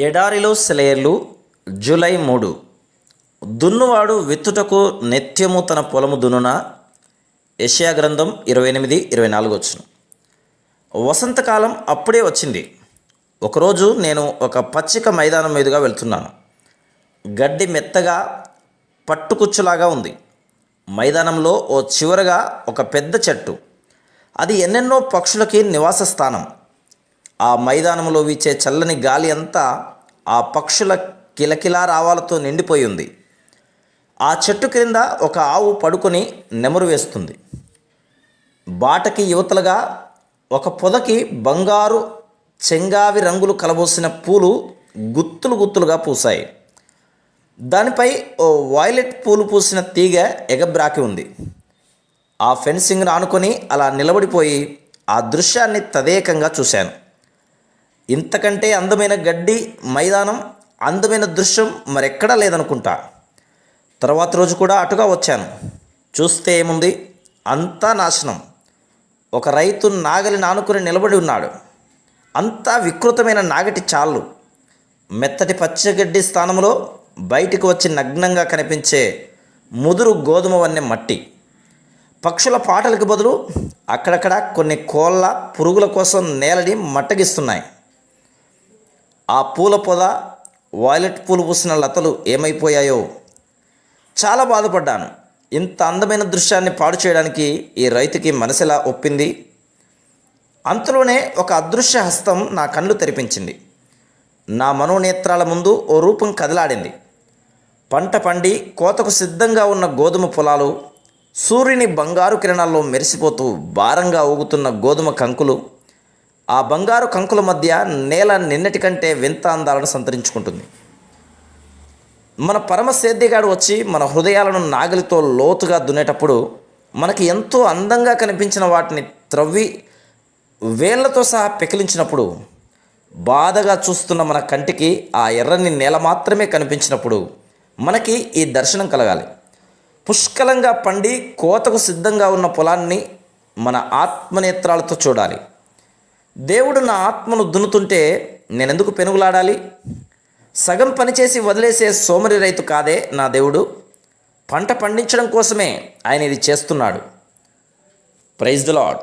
ఎడారిలో సెలయేర్లు జూలై 3. దున్నువాడు విత్తుటకు నిత్యము తన పొలము దున్నున. యెషయా గ్రంథం 28:24. వసంతకాలం అప్పుడే వచ్చింది. ఒకరోజు నేను ఒక పచ్చిక మైదానం మీదుగా వెళ్తున్నాను. గడ్డి మెత్తగా పట్టుకుచ్చులాగా ఉంది. మైదానంలో ఓ చివరగా ఒక పెద్ద చెట్టు. అది ఎన్నెన్నో పక్షులకి నివాస స్థానం. ఆ మైదానంలో వీచే చల్లని గాలి అంతా ఆ పక్షుల కిలకిలా రావాలతో నిండిపోయి ఉంది. ఆ చెట్టు క్రింద ఒక ఆవు పడుకొని నెమరు వేస్తుంది. బాటకి యువతలుగా ఒక పొదకి బంగారు చెంగావి రంగులు కలబోసిన పూలు గుత్తులు గుత్తులుగా పూసాయి. దానిపై ఓ వైలెట్ పూలు పూసిన తీగ ఎగబ్రాకి ఉంది. ఆ ఫెన్సింగ్ను ఆనుకొని అలా నిలబడిపోయి ఆ దృశ్యాన్ని తదేకంగా చూశాను. ఇంతకంటే అందమైన గడ్డి మైదానం, అందమైన దృశ్యం మరెక్కడా లేదనుకుంటా. తర్వాత రోజు కూడా అటుగా వచ్చాను. చూస్తే ఏముంది, అంతా నాశనం. ఒక రైతు నాగలి నానుకుని నిలబడి ఉన్నాడు. అంతా వికృతమైన నాగటి చాళ్ళు. మెత్తటి పచ్చగడ్డి స్థానంలో బయటికి వచ్చి నగ్నంగా కనిపించే ముదురు గోధుమ వన్నె మట్టి. పక్షుల పాటలకు బదులు అక్కడక్కడ కొన్ని కోళ్ళ పురుగుల కోసం నేలని మట్టగిస్తున్నాయి. ఆ పూల పొద, వాయిలెట్ పూలు పూసిన లతలు ఏమైపోయాయో. చాలా బాధపడ్డాను. ఇంత అందమైన దృశ్యాన్ని పాడు చేయడానికి ఈ రైతుకి మనసెలా ఒప్పింది? అంతలోనే ఒక అదృశ్య హస్తం నా కళ్ళు తెరిపించింది. నా మనోనేత్రాల ముందు ఓ రూపం కదలాడింది. పంట పండి కోతకు సిద్ధంగా ఉన్న గోధుమ పొలాలు, సూర్యుని బంగారు కిరణాల్లో మెరిసిపోతూ భారంగా ఊగుతున్న గోధుమ కంకులు, ఆ బంగారు కంకుల మధ్య నేల నిన్నటి కంటే వింత అందాలను సంతరించుకుంటుంది. మన పరమ సేద్యగాడు వచ్చి మన హృదయాలను నాగలితో లోతుగా దున్నేటప్పుడు మనకి ఎంతో అందంగా కనిపించిన వాటిని త్రవ్వి వేళ్లతో సహా పెకిలించినప్పుడు, బాధగా చూస్తున్న మన కంటికి ఆ ఎర్రని నేల మాత్రమే కనిపించినప్పుడు మనకి ఈ దర్శనం కలగాలి. పుష్కలంగా పండి కోతకు సిద్ధంగా ఉన్న పొలాన్ని మన ఆత్మనేత్రాలతో చూడాలి. దేవుడు నా ఆత్మను దున్నుతుంటే నేనెందుకు పెనుగులాడాలి? సగం పనిచేసి వదిలేసే సోమరి రైతు కాదే నా దేవుడు. పంట పండించడం కోసమే ఆయన ఇది చేస్తున్నాడు. Praise the lord.